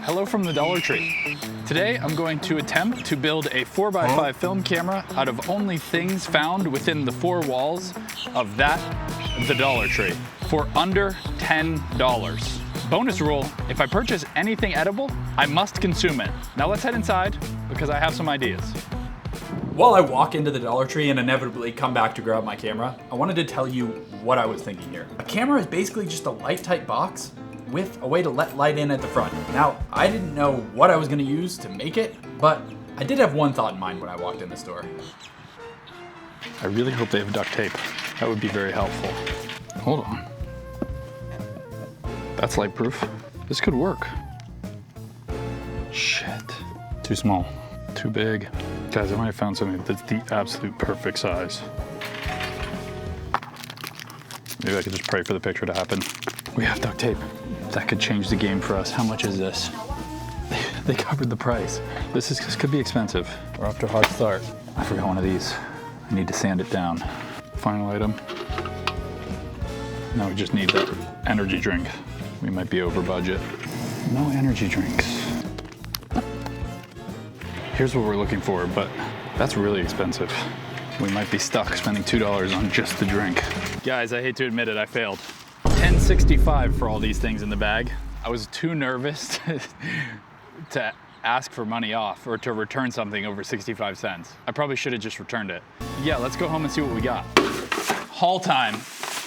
Hello from the Dollar Tree. Today I'm going to attempt to build a 4x5 film camera out of only things found within the four walls of the Dollar Tree for under $10. Bonus rule, if I purchase anything edible, I must consume it. Now let's head inside because I have some ideas. While I walk into the Dollar Tree and inevitably come back to grab my camera, I wanted to tell you what I was thinking here. A camera is basically just a light type box with a way to let light in at the front. Now, I didn't know what I was gonna use to make it, but I did have one thought in mind when I walked in the store. I really hope they have duct tape. That would be very helpful. Hold on. That's light proof. This could work. Shit. Too small. Too big. Guys, I might have found something that's the absolute perfect size. Maybe I could just pray for the picture to happen. We have duct tape. That could change the game for us. How much is this? They covered the price. This could be expensive. We're off to a hard start. I forgot one of these. I need to sand it down. Final item. Now we just need that energy drink. We might be over budget. No energy drinks. Here's what we're looking for, but that's really expensive. We might be stuck spending $2 on just the drink. Guys, I hate to admit it, I failed. $10.65 for all these things in the bag. I was too nervous to ask for money off or to return something over 65 cents. I probably should have just returned it. Yeah, let's go home and see what we got. Haul time.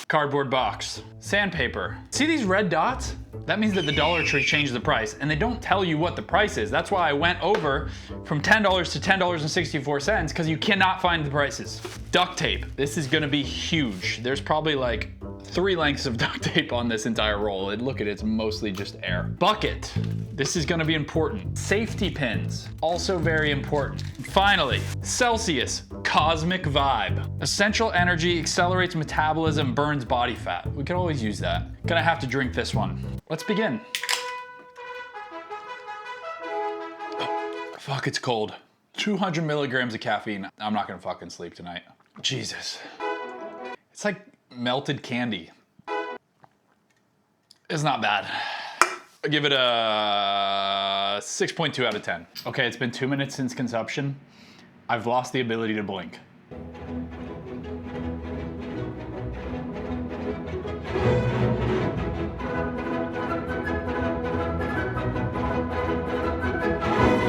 Cardboard box. Sandpaper. See these red dots? That means that the Dollar Tree changed the price, and they don't tell you what the price is. That's why I went over from $10 to $10.64 because you cannot find the prices. Duct tape. This is gonna be huge. There's probably like 3 lengths of duct tape on this entire roll. And look at it, it's mostly just air. Bucket. This is gonna be important. Safety pins, also very important. Finally, Celsius Cosmic Vibe. Essential energy, accelerates metabolism, burns body fat. We could always use that. Gonna have to drink this one. Let's begin. Oh, fuck, it's cold. 200 milligrams of caffeine. I'm not gonna fucking sleep tonight. Jesus. It's like melted candy. It's not bad. I give it a 6.2 out of 10. Okay, it's been 2 minutes since consumption. I've lost the ability to blink.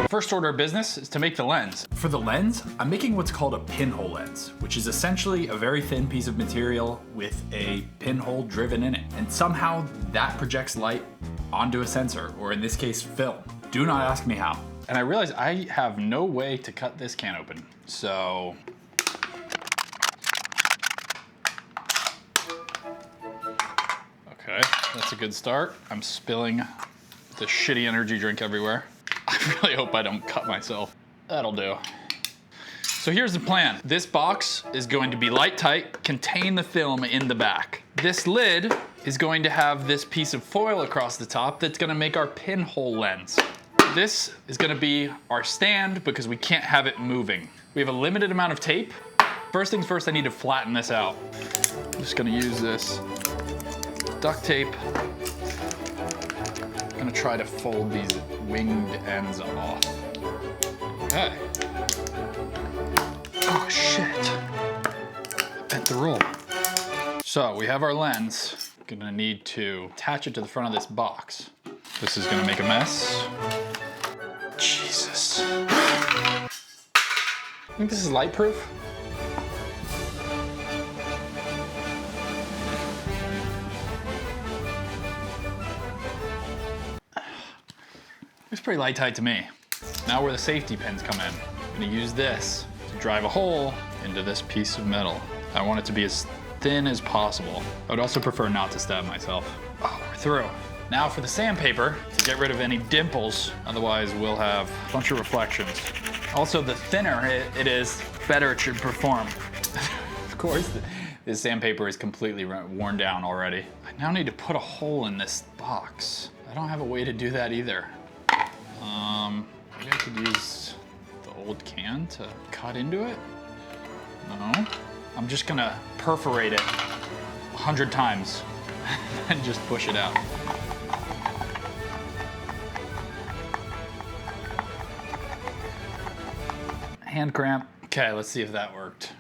First order of business is to make the lens. For the lens, I'm making what's called a pinhole lens, which is essentially a very thin piece of material with a pinhole driven in it. And somehow that projects light onto a sensor, or in this case, film. Do not ask me how. And I realize I have no way to cut this can open. So, okay, that's a good start. I'm spilling the shitty energy drink everywhere. I really hope I don't cut myself. That'll do. So here's the plan. This box is going to be light tight, contain the film in the back. This lid is going to have this piece of foil across the top that's gonna make our pinhole lens. This is gonna be our stand because we can't have it moving. We have a limited amount of tape. First things first, I need to flatten this out. I'm just gonna use this duct tape. I'm gonna try to fold these winged ends off. Okay. Oh shit. Bent the roll. So we have our lens. Gonna need to attach it to the front of this box. This is gonna make a mess. Jesus. I think this is light proof. Looks pretty light tight to me. Now where the safety pins come in. I'm gonna use this to drive a hole into this piece of metal. I want it to be as thin as possible. I would also prefer not to stab myself. Oh, we're through. Now for the sandpaper to get rid of any dimples, otherwise we'll have a bunch of reflections. Also, the thinner it is, better it should perform. Of course, this sandpaper is completely worn down already. I now need to put a hole in this box. I don't have a way to do that either. Maybe I could use the old can to cut into it? No. I'm just gonna perforate it 100 times and just push it out. hand cramp. Okay, let's see if that worked.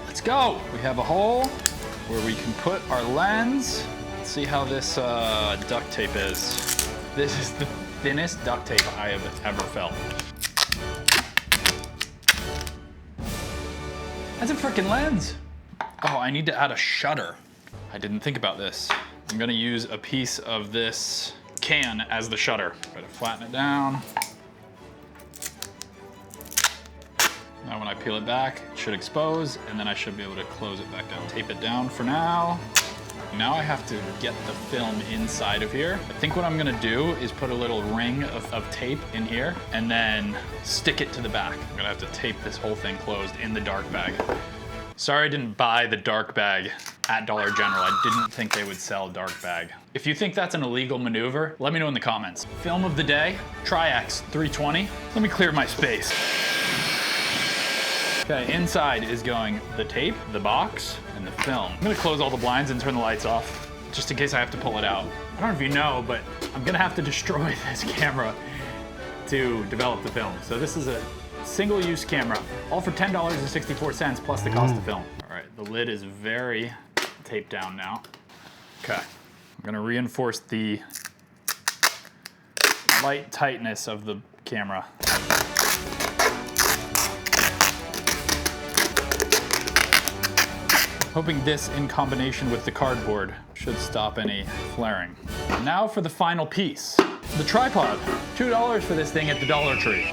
Let's go. We have a hole where we can put our lens. Let's see how this duct tape is. This is the thinnest duct tape I have ever felt. That's a freaking lens. Oh, I need to add a shutter. I didn't think about this. I'm gonna use a piece of this can as the shutter. Try to flatten it down. Now when I peel it back, it should expose, and then I should be able to close it back down. Tape it down for now. Now I have to get the film inside of here. I think what I'm gonna do is put a little ring of tape in here and then stick it to the back. I'm gonna have to tape this whole thing closed in the dark bag. Sorry I didn't buy the dark bag at Dollar General. I didn't think they would sell dark bag. If you think that's an illegal maneuver, let me know in the comments. Film of the day, Tri-X 320. Let me clear my space. Okay, inside is going the tape, the box, and the film. I'm gonna close all the blinds and turn the lights off, just in case I have to pull it out. I don't know if you know, but I'm gonna have to destroy this camera to develop the film. So this is a single-use camera, all for $10.64 plus the cost of film. All right, the lid is very taped down now. Okay, I'm gonna reinforce the light tightness of the camera. Hoping this in combination with the cardboard should stop any flaring. Now for the final piece, the tripod. $2 for this thing at the Dollar Tree.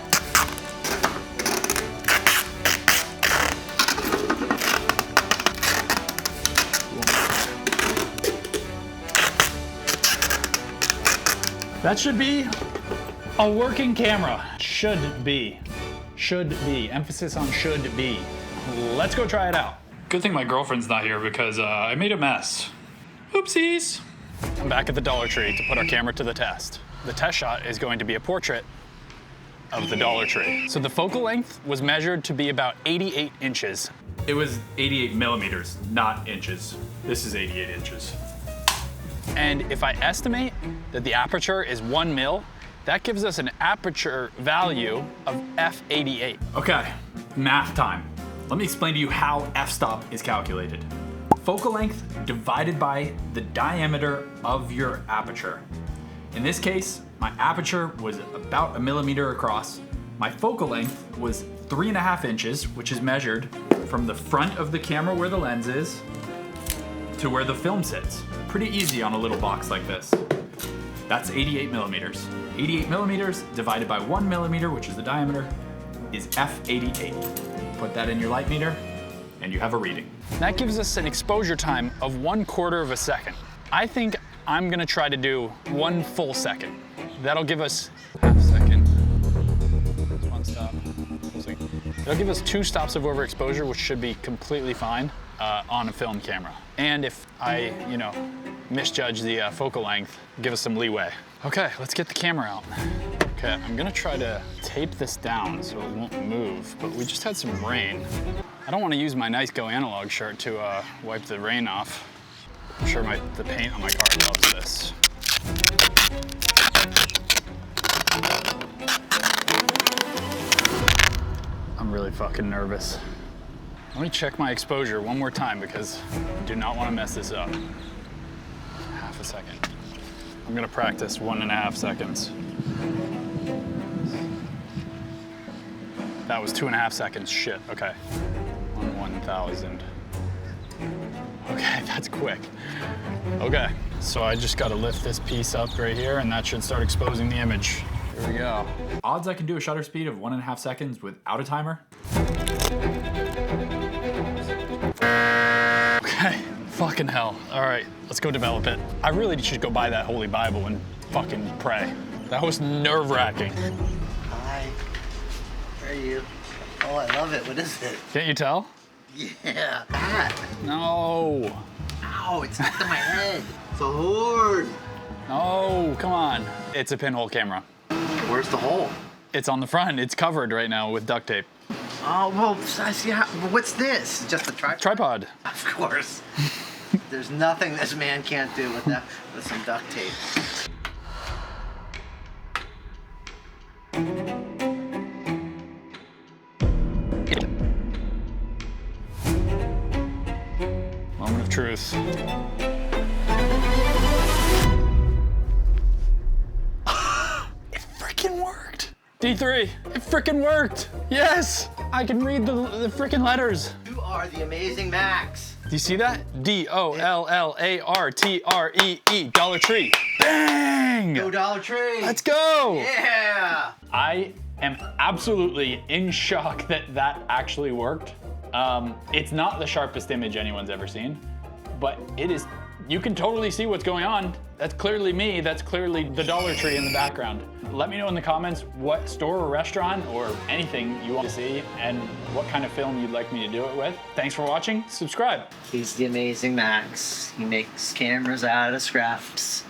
That should be a working camera. Should be. Should be. Emphasis on should be. Let's go try it out. Good thing my girlfriend's not here because I made a mess. Oopsies. I'm back at the Dollar Tree to put our camera to the test. The test shot is going to be a portrait of the Dollar Tree. So the focal length was measured to be about 88 inches. It was 88 millimeters, not inches. This is 88 inches. And if I estimate that the aperture is 1 mil, that gives us an aperture value of f88. Okay, math time. Let me explain to you how f-stop is calculated. Focal length divided by the diameter of your aperture. In this case, my aperture was about 1 millimeter across. My focal length was 3.5 inches, which is measured from the front of the camera where the lens is to where the film sits. Pretty easy on a little box like this. That's 88 millimeters. 88 millimeters divided by 1 millimeter, which is the diameter, is f88. Put that in your light meter, and you have a reading. That gives us an exposure time of 1/4 of a second. I think I'm gonna try to do 1 full second. That'll give us half second. 1 stop. It'll give us 2 stops of overexposure, which should be completely fine on a film camera. And if I, misjudge the focal length, give us some leeway. Okay, let's get the camera out. Okay, I'm gonna try to tape this down so it won't move, but we just had some rain. I don't wanna use my Nice Go Analog shirt to wipe the rain off. I'm sure the paint on my car loves this. I'm really fucking nervous. Let me check my exposure one more time because I do not wanna mess this up. Half a second. I'm gonna practice 1.5 seconds. That was 2.5 seconds, shit, okay. 1,000. Okay, that's quick. Okay, so I just gotta lift this piece up right here and that should start exposing the image. Here we go. Odds I can do a shutter speed of 1.5 seconds without a timer? Okay, fucking hell. All right, let's go develop it. I really should go buy that Holy Bible and fucking pray. That was nerve-wracking. Hi, how are you? Oh, I love it. What is it? Can't you tell? Yeah, hat. No. Ow, it's stuck to my head. It's a horn. No, come on. It's a pinhole camera. Where's the hole? It's on the front. It's covered right now with duct tape. Oh, well, I see how, what's this? Just a tripod? Tripod. Of course. There's nothing this man can't do with that, with some duct tape. It freaking worked. D3, it freaking worked. Yes, I can read the freaking letters. You are the amazing Max. Do you see that? D-O-L-L-A-R-T-R-E-E, Dollar Tree. Bang! Go Dollar Tree. Let's go! Yeah. I am absolutely in shock that that actually worked. It's not the sharpest image anyone's ever seen, but it is, you can totally see what's going on. That's clearly me, that's clearly the Dollar Tree in the background. Let me know in the comments what store or restaurant or anything you want to see and what kind of film you'd like me to do it with. Thanks for watching, subscribe. He's the amazing Max. He makes cameras out of scraps.